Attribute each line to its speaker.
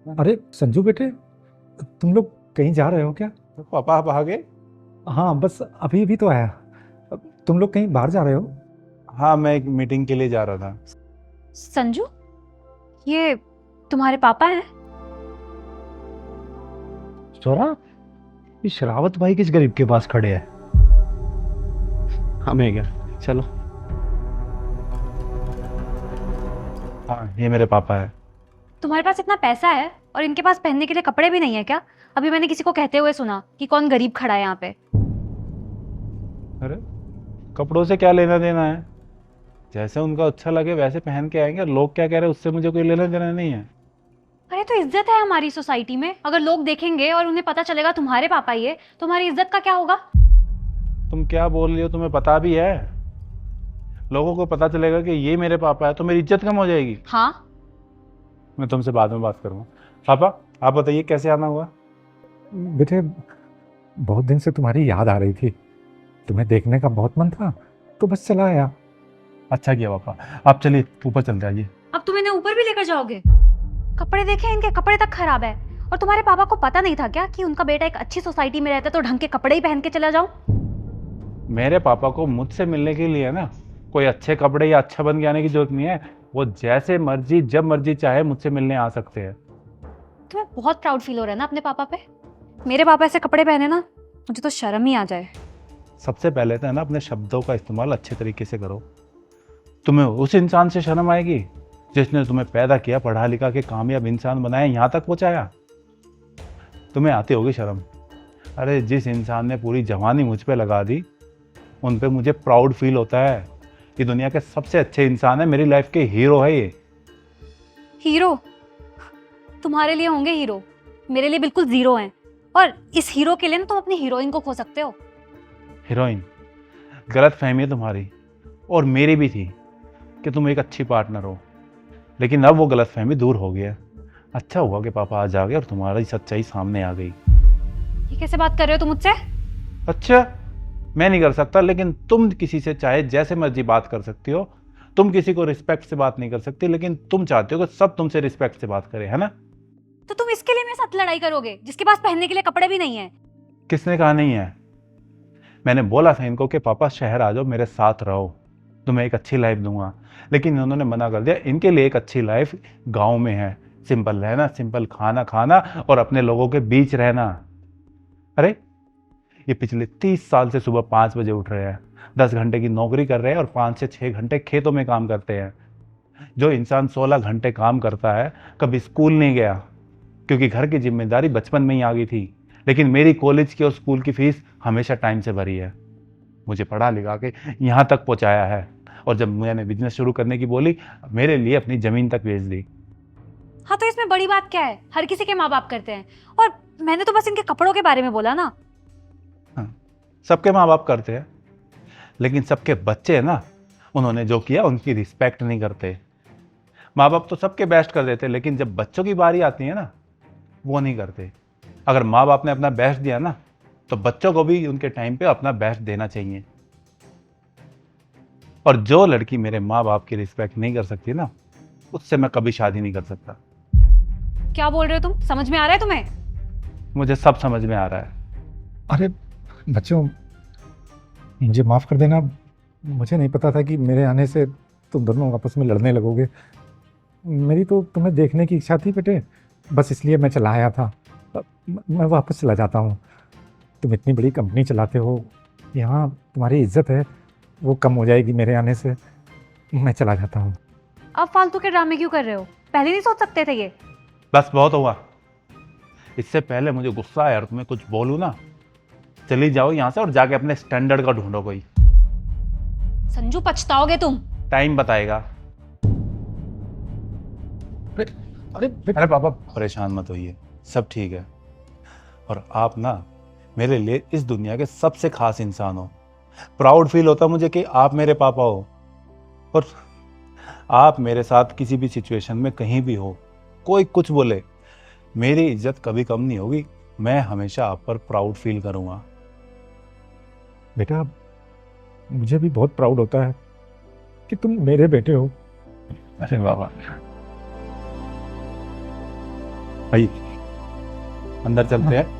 Speaker 1: अरे संजू बेटे, तुम लोग कहीं जा रहे हो क्या?
Speaker 2: तो पापा आप आ गए।
Speaker 1: हाँ, बस अभी अभी तो आया। तुम लोग कहीं बाहर जा रहे हो?
Speaker 2: हाँ, मैं एक मीटिंग के लिए जा रहा था।
Speaker 3: संजू, ये तुम्हारे पापा हैं?
Speaker 4: सौरभ, ये शरावत भाई किस गरीब के पास खड़े हैं? हमें क्या, चलो।
Speaker 2: हाँ, ये मेरे पापा है।
Speaker 3: तुम्हारे पास इतना पैसा है और इनके पास पहनने के लिए कपड़े भी नहीं है क्या? अभी मैंने किसी को कहते हुए सुना कि कौन गरीब खड़ा है यहाँ पे।
Speaker 2: अरे, कपड़ों से क्या लेना देना है? जैसे उनको अच्छा लगे वैसे पहन के आएंगे। लोग क्या कह रहे हैं उससे मुझे कोई लेना देना नहीं है।
Speaker 3: अरे तो इज्जत है हमारी सोसाइटी में, अगर लोग देखेंगे और उन्हें पता चलेगा तुम्हारे पापा ही है तो हमारी इज्जत का क्या होगा?
Speaker 2: तुम क्या बोल रही हो? तुम्हें पता भी है? लोगों को पता चलेगा कि ये मेरे पापा है तो मेरी इज्जत कम हो जाएगी।
Speaker 3: हाँ।
Speaker 2: मैं तुमसे बाद में बात करूंगा। पापा, आप बताइए कैसे आना हुआ?
Speaker 1: बेटे, बहुत दिन से तुम्हारी याद आ रही थी, तुम्हें देखने का बहुत मन था, तो बस चला आया।
Speaker 2: अच्छा किया पापा। आप चलिए ऊपर चलते आइए।
Speaker 3: अब तुम इन्हें ऊपर भी लेकर जाओगे? कपड़े देखे, इनके कपड़े तक खराब है। और तुम्हारे पापा को पता नहीं था क्या कि उनका बेटा एक अच्छी सोसाइटी में रहता है तो ढंग के कपड़े ही पहन के चला जाओ?
Speaker 2: मेरे पापा को मुझसे मिलने के लिए ना कोई अच्छे कपड़े या अच्छा बन के आने की जरूरत नहीं है। वो जैसे मर्जी जब मर्जी चाहे मुझसे मिलने आ सकते हैं।
Speaker 3: तुम्हें बहुत प्राउड फील हो रहा है ना अपने पापा पे? मेरे पापा ऐसे कपड़े पहने ना, मुझे तो शर्म ही आ जाए।
Speaker 2: सबसे पहले तो है ना अपने शब्दों का इस्तेमाल अच्छे तरीके से करो। तुम्हें उस इंसान से शर्म आएगी जिसने तुम्हें पैदा किया, पढ़ा लिखा के कामयाब इंसान बनाया, यहाँ तक पहुँचाया। तुम्हें आती होगी शर्म। अरे, जिस इंसान ने पूरी जवानी मुझ पे लगा दी उन पे मुझे प्राउड फील होता है। ये दुनिया के सबसे अच्छे इंसान है, मेरी लाइफ के हीरो है ये।
Speaker 3: हीरो? तुम्हारे लिए होंगे हीरो, मेरे लिए बिल्कुल जीरो हैं। और इस हीरो के लिए ना तुम अपनी हीरोइन को खो सकते हो।
Speaker 2: हीरोइन? गलत फहमी है तुम्हारी और मेरी भी थी कि तुम एक अच्छी पार्टनर हो, लेकिन अब वो गलत फहमी दूर हो गया। अच्छा हुआ कि पापा आज आ गए और तुम्हारी सच्चाई सामने आ गई।
Speaker 3: ये कैसे बात कर रहे हो तुम मुझसे?
Speaker 2: अच्छा, मैं नहीं कर सकता, लेकिन तुम किसी से चाहे जैसे मर्जी बात कर सकती हो। तुम किसी को रिस्पेक्ट से बात नहीं कर सकती, लेकिन तुम चाहते हो कि सब तुमसे रिस्पेक्ट से बात करें, है ना?
Speaker 3: तो तुम इसके लिए मेरे साथ लड़ाई करोगे जिसके पास पहनने के लिए कपड़े भी नहीं है?
Speaker 2: किसने कहा नहीं है? मैंने बोला था इनको कि पापा शहर आ जाओ, मेरे साथ रहो, तुम्हें एक अच्छी लाइफ दूंगा, लेकिन इन्होंने मना कर दिया। इनके लिए एक अच्छी लाइफ गांव में है, सिंपल रहना, सिंपल खाना खाना और अपने लोगों के बीच रहना। अरे, ये पिछले 30 साल से सुबह 5 बजे उठ रहे हैं, 10 घंटे की नौकरी कर रहे हैं और 5 से 6 घंटे खेतों में काम करते हैं। जो इंसान 16 घंटे काम करता है कभी स्कूल नहीं गया, क्योंकि घर की जिम्मेदारी बचपन में ही आ गई थी। लेकिन मेरी कॉलेज की और स्कूल की फीस हमेशा टाइम से भरी है, मुझे पढ़ा लिखा के यहाँ तक पहुँचाया है। और जब मैंने बिजनेस शुरू करने की बोली, मेरे लिए अपनी ज़मीन तक बेच दी।
Speaker 3: हाँ तो इसमें बड़ी बात क्या है? हर किसी के माँ बाप करते हैं। और मैंने तो बस इनके कपड़ों के बारे में बोला ना।
Speaker 2: हाँ, सबके माँ बाप करते हैं, लेकिन सबके बच्चे हैं ना, उन्होंने जो किया उनकी रिस्पेक्ट नहीं करते। माँ बाप तो सबके बेस्ट कर देते, लेकिन जब बच्चों की बारी आती है ना, वो नहीं करते। अगर माँ बाप ने अपना बेस्ट दिया ना, तो बच्चों को भी उनके टाइम पे अपना बेस्ट देना चाहिए। और जो लड़की मेरे माँ बाप की रिस्पेक्ट नहीं कर सकती ना, उससे मैं कभी शादी नहीं कर सकता।
Speaker 3: क्या बोल रहे हो तुम? समझ में आ रहा है तुम्हें?
Speaker 2: मुझे सब समझ में आ रहा है।
Speaker 1: अरे बच्चों, मुझे माफ़ कर देना। मुझे नहीं पता था कि मेरे आने से तुम दोनों आपस में लड़ने लगोगे। मेरी तो तुम्हें देखने की इच्छा थी बेटे, बस इसलिए मैं चला आया था। मैं वापस चला जाता हूँ। तुम इतनी बड़ी कंपनी चलाते हो, यहाँ तुम्हारी इज्जत है, वो कम हो जाएगी मेरे आने से। मैं चला जाता हूँ।
Speaker 3: अब फालतू के ड्रामे क्यों कर रहे हो? पहले नहीं सोच सकते थे ये?
Speaker 2: बस बहुत हुआ। इससे पहले मुझे गुस्सा आया और तुम्हें कुछ बोलूँ ना, चली जाओ यहाँ से और जाके अपने स्टैंडर्ड का ढूंढो कोई।
Speaker 3: संजू, पछताओगे तुम।
Speaker 2: टाइम बताएगा।
Speaker 1: अरे
Speaker 2: अरे पापा, परेशान मत होइए, सब ठीक है। और आप ना मेरे लिए इस दुनिया के सबसे खास इंसान हो। प्राउड फील होता मुझे कि आप मेरे पापा हो। और आप मेरे साथ किसी भी सिचुएशन में कहीं भी हो, कोई कुछ बोले, मेरी इज्जत कभी कम नहीं होगी। मैं हमेशा आप पर प्राउड फील करूंगा।
Speaker 1: बेटा, मुझे भी बहुत प्राउड होता है कि तुम मेरे बेटे हो।
Speaker 2: अरे बाबा, भाई अंदर चलते हैं।